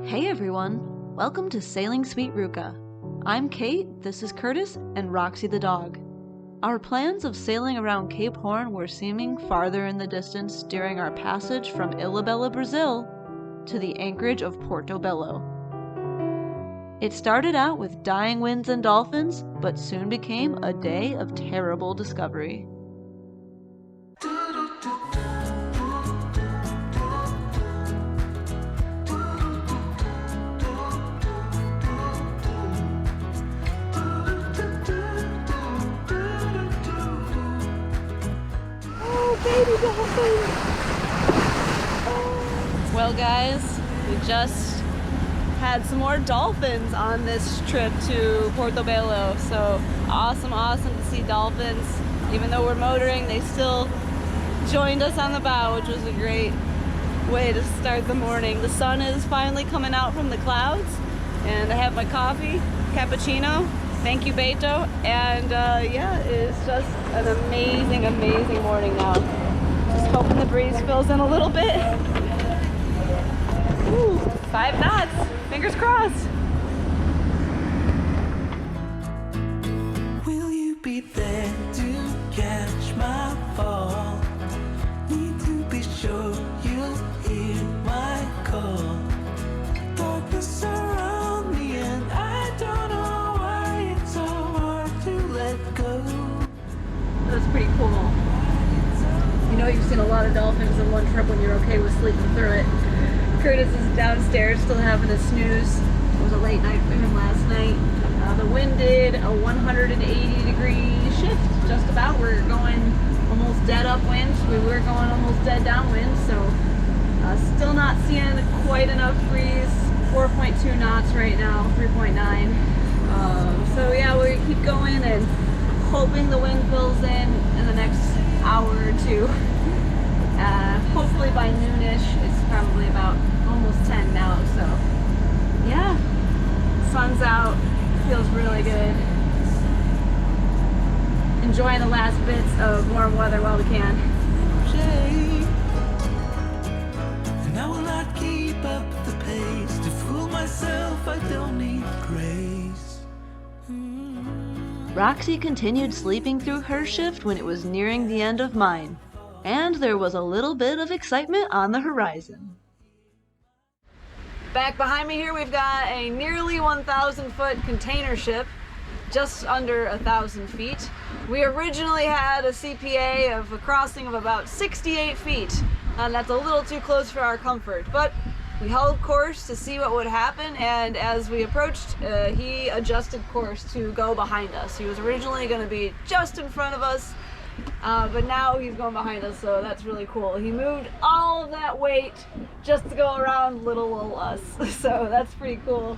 Hey everyone, welcome to Sailing Sweet Ruka. I'm Kate, this is Curtis, and Roxy the dog. Our plans of sailing around Cape Horn were seeming farther in the distance during our passage from Ilhabela, Brazil, to the anchorage of Portobello. It started out with dying winds and dolphins, but soon became a day of terrible discovery. Baby dolphins! Well guys, we just had some more dolphins on this trip to Portobello, so awesome to see dolphins. Even though we're motoring, they still joined us on the bow, which was a great way to start the morning. The sun is finally coming out from the clouds, and I have my coffee, cappuccino. Thank you, Beto. And yeah, it's just an amazing morning now. Just hoping the breeze fills in a little bit. Ooh, 5 knots. Fingers crossed. Will you be there to catch my fall? Need to be sure you'll hear my call. Darkness around me and I don't know why it's so hard to let go. That's pretty cool. You know you've seen a lot of dolphins in one trip when you're okay with sleeping through it. Curtis is downstairs still having a snooze. It was a late night for him last night. The wind did a 180-degree shift, just about. We're going almost dead upwind. We were going almost dead downwind, so still not seeing quite enough breeze. 4.2 knots right now, 3.9. So yeah, we keep going and hoping the wind fills in the next hour or two. Hopefully by noonish. It's probably about almost 10 now, so yeah, sun's out, feels really good. Enjoying the last bits of warm weather while we can. And I will not keep up the pace. To fool myself, I don't need grace. Roxy continued sleeping through her shift when it was nearing the end of mine, and there was a little bit of excitement on the horizon. Back behind me here we've got a nearly 1,000 foot container ship, just under 1,000 feet. We originally had a CPA of a crossing of about 68 feet, and that's a little too close for our comfort, but we held course to see what would happen, and as we approached, he adjusted course to go behind us. He was originally going to be just in front of us, but now he's going behind us, so that's really cool. He moved all of that weight just to go around little old us, so that's pretty cool.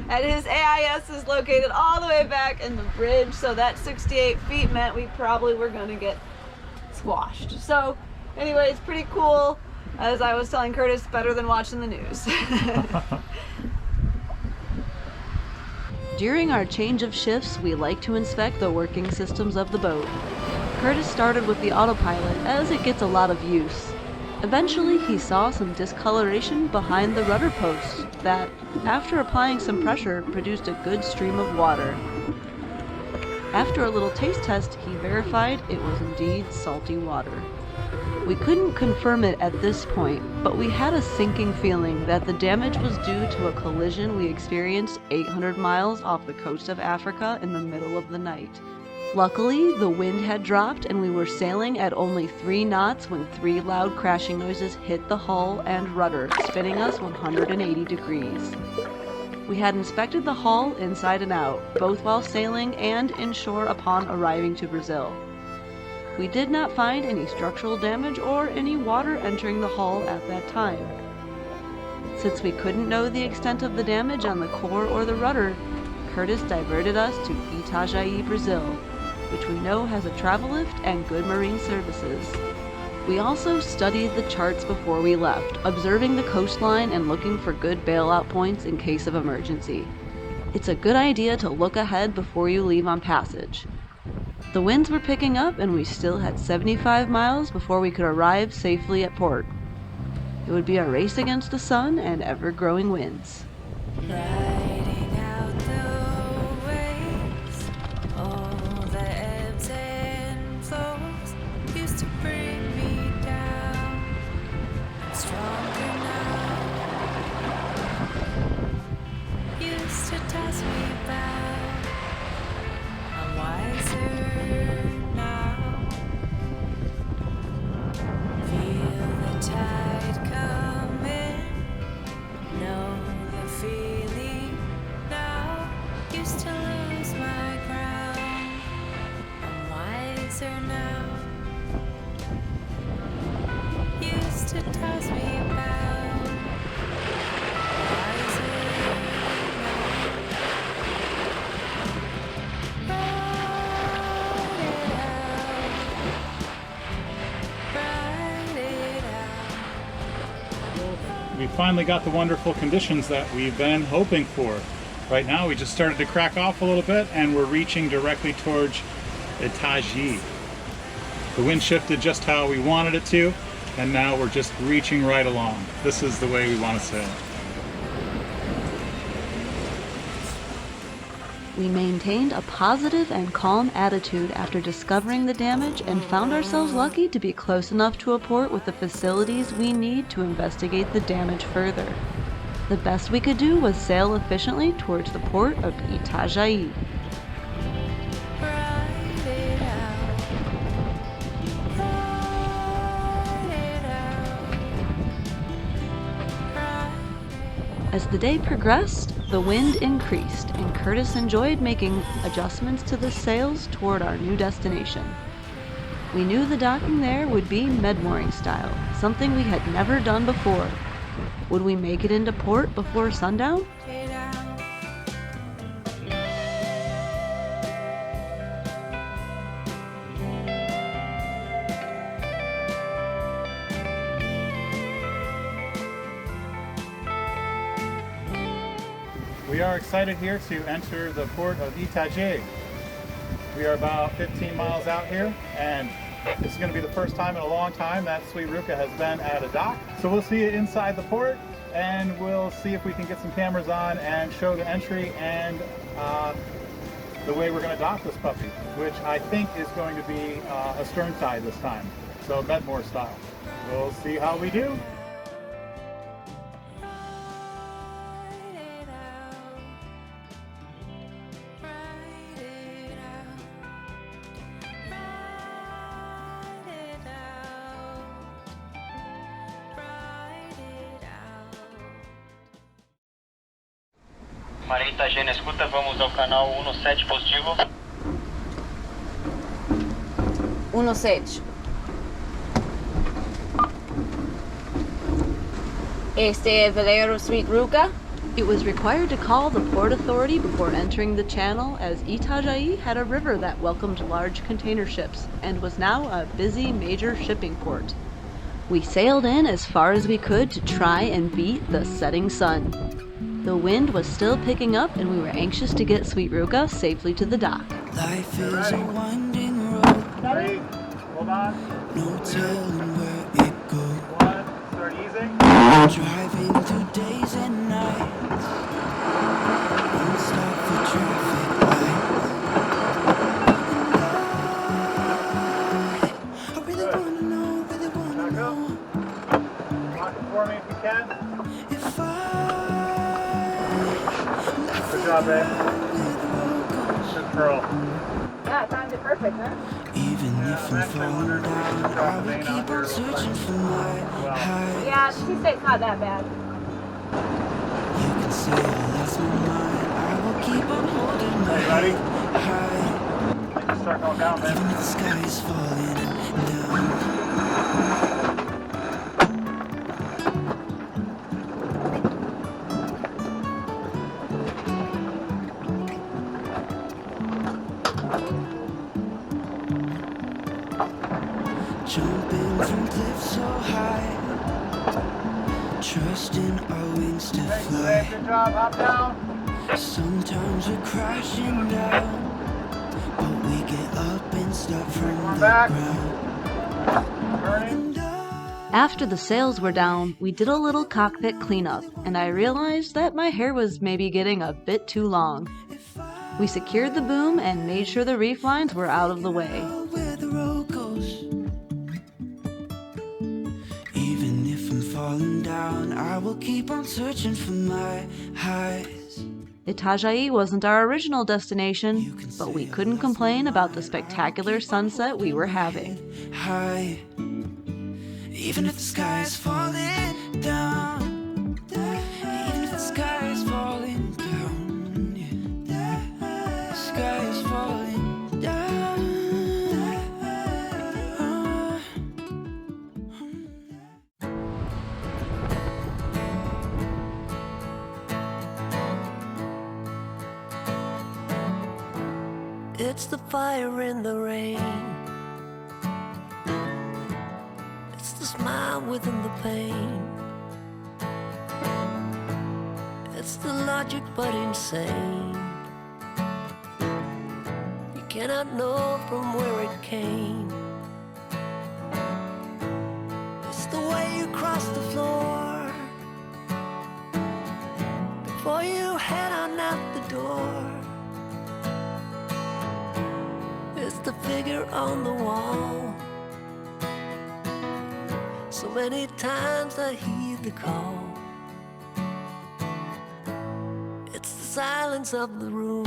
And his AIS is located all the way back in the bridge, so that 68 feet meant we probably were going to get squashed. So anyway, it's pretty cool. As I was telling Curtis, better than watching the news. During our change of shifts, we like to inspect the working systems of the boat. Curtis started with the autopilot as it gets a lot of use. Eventually, he saw some discoloration behind the rudder post that, after applying some pressure, produced a good stream of water. After a little taste test, he verified it was indeed salty water. We couldn't confirm it at this point, but we had a sinking feeling that the damage was due to a collision we experienced 800 miles off the coast of Africa in the middle of the night. Luckily, the wind had dropped and we were sailing at only 3 knots when 3 loud crashing noises hit the hull and rudder, spinning us 180 degrees. We had inspected the hull inside and out, both while sailing and inshore upon arriving to Brazil. We did not find any structural damage or any water entering the hull at that time. Since we couldn't know the extent of the damage on the core or the rudder, Curtis diverted us to Itajai, Brazil, which we know has a travel lift and good marine services. We also studied the charts before we left, observing the coastline and looking for good bailout points in case of emergency. It's a good idea to look ahead before you leave on passage. The winds were picking up and we still had 75 miles before we could arrive safely at port. It would be a race against the sun and ever-growing winds. Riding out the waves, all the ebbs and flows used to bring me down. I'm stronger now, used to toss me about. I'm wiser now, feel the tide coming, know the feeling now, used to lose my ground. I'm wiser now, used to toss me about. Wiser now, ride it out. We finally got the wonderful conditions that we've been hoping for. Right now we just started to crack off a little bit and we're reaching directly towards Itajai. The wind shifted just how we wanted it to, and now we're just reaching right along. This is the way we want to sail. We maintained a positive and calm attitude after discovering the damage and found ourselves lucky to be close enough to a port with the facilities we need to investigate the damage further. The best we could do was sail efficiently towards the port of Itajai. Ride it out. Ride it out. Ride it. As the day progressed, the wind increased and Curtis enjoyed making adjustments to the sails toward our new destination. We knew the docking there would be med-mooring style, something we had never done before. Would we make it into port before sundown? It out. We are excited here to enter the port of Itajai. We are about 15 miles out here, and this is going to be the first time in a long time that Sweet Ruka has been at a dock. So we'll see it inside the port, and we'll see if we can get some cameras on and show the entry and the way we're going to dock this puppy, which I think is going to be a stern side this time, so Medmore style. We'll see how we do. Marina Itajai na escuta, vamos ao canal 17 positivo. 17. Este veleiro Sweet Ruka. It was required to call the port authority before entering the channel, as Itajai had a river that welcomed large container ships and was now a busy major shipping port. We sailed in as far as we could to try and beat the setting sun. The wind was still picking up and we were anxious to get Sweet Ruka safely to the dock. Life is a winding road, Ready? Hold on. no telling where it goes. One, start easing. Driving through days and nights, won't stop for traffic lights. I really wanna know, really wanna Back up. know Lock it for me if you can. if I Good job, babe. Good curl. Yeah, timed it perfect, huh? even if I'm falling down, I will keep on searching for my high. Yeah, she said it's not that bad. You can say I lost my mind. I will keep on holding my Hey, ready? head high. Just start going down, Even man. if the sky is falling down. Jumping from cliffs so high, trusting our wings to Hey, fly. good job. Hop down. Sometimes we're crashing down, but we get up and start from the back. ground. Turning. And After the sails were down, we did a little cockpit cleanup, and I realized that my hair was maybe getting a bit too long. We secured the boom and made sure the reef lines were out of the way. Where the road goes. Even if I'm falling down, I will keep on searching for my highs. Itajai wasn't our original destination, but we couldn't complain about the spectacular sunset we were having. High. Even if the sky is falling down. Even if the sky is falling down. Yeah. The sky is falling down. It's the fire in the rain. It's the smile within the pain. It's the logic but insane. You cannot know from where it came. It's the way you cross the floor before you head on out the door. It's the figure on the wall. So many times I heed the call. It's the silence of the room,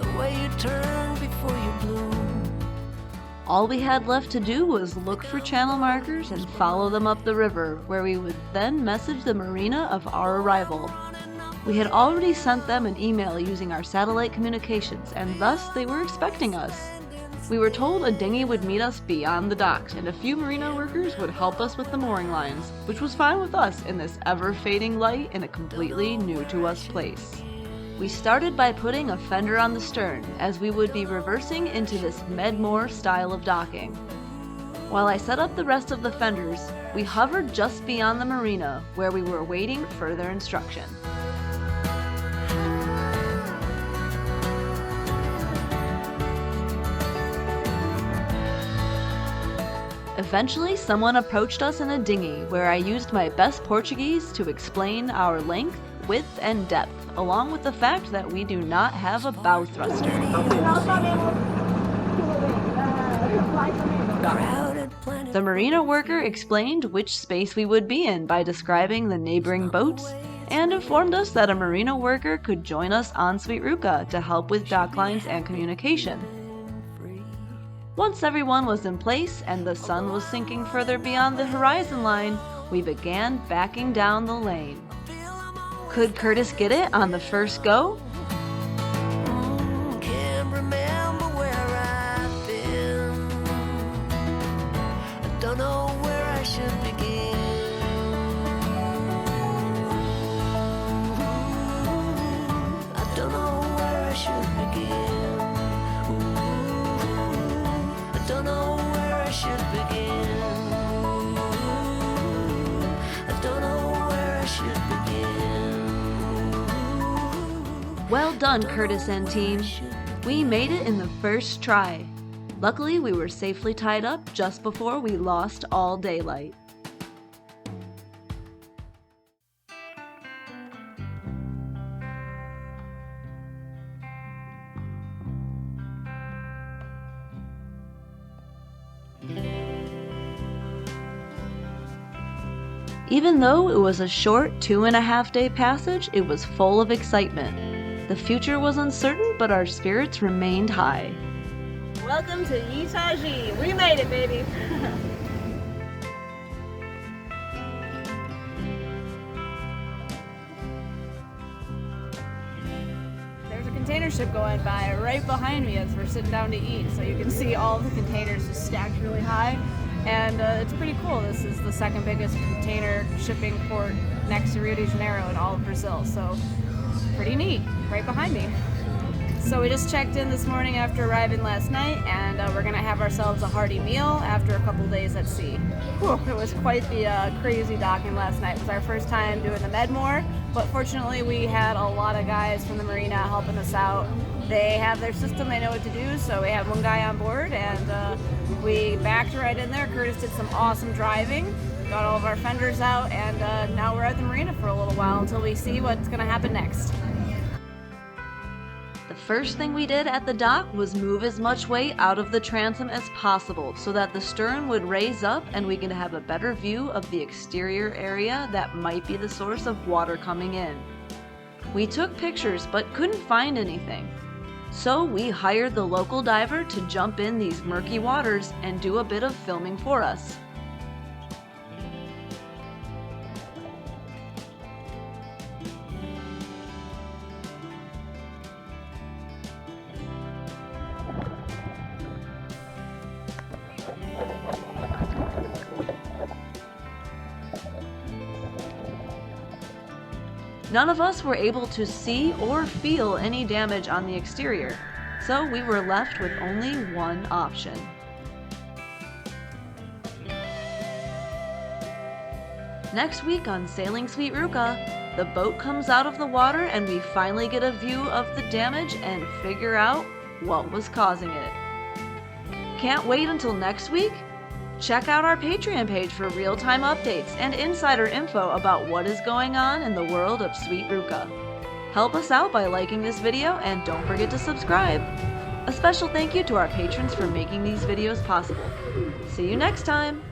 the way you turn before you bloom. All we had left to do was look for channel markers and follow them up the river, where we would then message the marina of our arrival. We had already sent them an email using our satellite communications, and thus they were expecting us. We were told a dinghy would meet us beyond the docks, and a few marina workers would help us with the mooring lines, which was fine with us in this ever-fading light in a completely new-to-us place. We started by putting a fender on the stern, as we would be reversing into this Medmore style of docking. While I set up the rest of the fenders, we hovered just beyond the marina, where we were waiting further instruction. Eventually, someone approached us in a dinghy, where I used my best Portuguese to explain our length, width, and depth, along with the fact that we do not have a bow thruster. The marina worker explained which space we would be in by describing the neighboring boats, and informed us that a marina worker could join us on Sweet Ruka to help with dock lines and communication. Once everyone was in place and the sun was sinking further beyond the horizon line, we began backing down the lane. Could Curtis get it on the first go? Can't remember where I've been. I don't know where I should begin. I don't know where I should begin. I don't know where I should begin. I don't know where I should begin. Well done, Curtis and team. We made it in the first try. Luckily, we were safely tied up just before we lost all daylight. Even though it was a short 2.5-day passage, it was full of excitement. The future was uncertain, but our spirits remained high. Welcome to Itajai. We made it, baby. There's a container ship going by right behind me as we're sitting down to eat, so you can see all the containers just stacked really high. And it's pretty cool. This is the second biggest container shipping port next to Rio de Janeiro in all of Brazil, so pretty neat, right behind me. So we just checked in this morning after arriving last night, and we're gonna have ourselves a hearty meal after a couple days at sea. Whew, it was quite the crazy docking last night. It was our first time doing the Medmore, but fortunately we had a lot of guys from the marina helping us out. They have their system, they know what to do, so we had one guy on board, and we backed right in there. Curtis did some awesome driving, got all of our fenders out, and now we're at the marina for a little while until we see what's gonna happen next. The first thing we did at the dock was move as much weight out of the transom as possible so that the stern would raise up and we could have a better view of the exterior area that might be the source of water coming in. We took pictures but couldn't find anything. So we hired the local diver to jump in these murky waters and do a bit of filming for us. None of us were able to see or feel any damage on the exterior, so we were left with only one option. Next week on Sailing Sweet Ruka, the boat comes out of the water and we finally get a view of the damage and figure out what was causing it. Can't wait until next week? Check out our Patreon page for real-time updates and insider info about what is going on in the world of Sweet Ruka. Help us out by liking this video and don't forget to subscribe. A special thank you to our patrons for making these videos possible. See you next time!